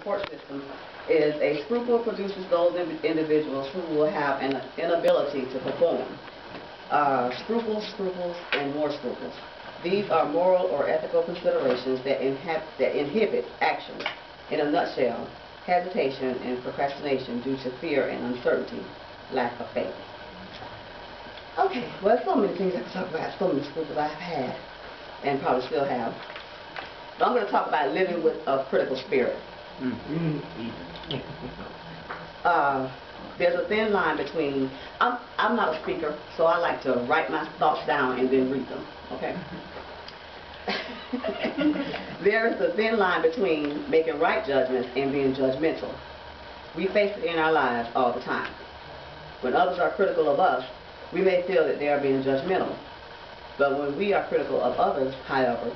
support system is a scruple produces those individuals who will have an inability to perform. Scruples, and more scruples. These are moral or ethical considerations that inhibit action. In a nutshell, hesitation and procrastination due to fear and uncertainty, lack of faith. Okay, well, so many things I can talk about, so many scruples I've had and probably still have. But I'm going to talk about living with a critical spirit. There's a thin line between, I'm not a speaker, so I like to write my thoughts down and then read them, okay? There's a thin line between making right judgments and being judgmental. We face it in our lives all the time. When others are critical of us, we may feel that they are being judgmental. But when we are critical of others, however,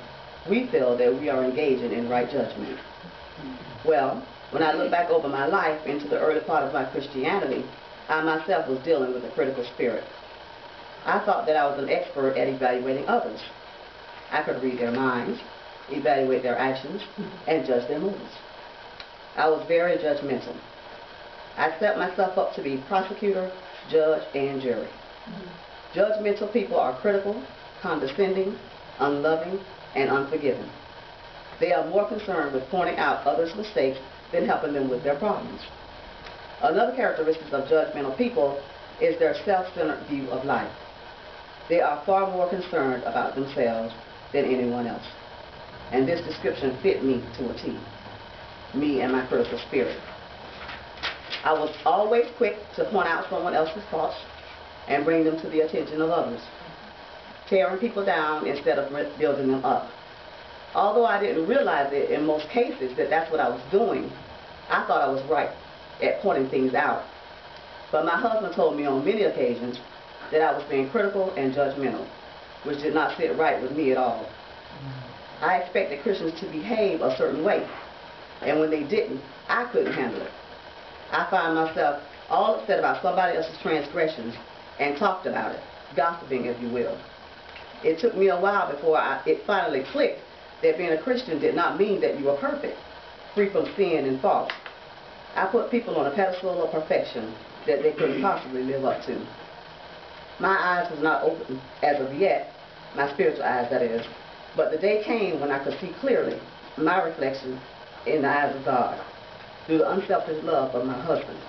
we feel that we are engaging in right judgment. Well, when I look back over my life into the early part of my Christianity, I myself was dealing with a critical spirit. I thought that I was an expert at evaluating others. I could read their minds, evaluate their actions, and judge their moves. I was very judgmental. I set myself up to be prosecutor, judge, and jury. Judgmental people are critical, condescending, unloving, and unforgiving. They are more concerned with pointing out others' mistakes than helping them with their problems. Another characteristic of judgmental people is their self-centered view of life. They are far more concerned about themselves than anyone else. And this description fit me to a T. Me and my critical spirit. I was always quick to point out someone else's faults and bring them to the attention of others, tearing people down instead of building them up. Although I didn't realize it in most cases that that's what I was doing, I thought I was right at pointing things out. But my husband told me on many occasions that I was being critical and judgmental, which did not sit right with me at all. I expected Christians to behave a certain way, and when they didn't, I couldn't handle it. I found myself all upset about somebody else's transgressions and talked about it, gossiping, if you will. It took me a while before it finally clicked that being a Christian did not mean that you were perfect, free from sin and fault. I put people on a pedestal of perfection that they couldn't possibly live up to. My eyes was not open as of yet, my spiritual eyes that is, but the day came when I could see clearly my reflection in the eyes of God through the unselfish love of my husband.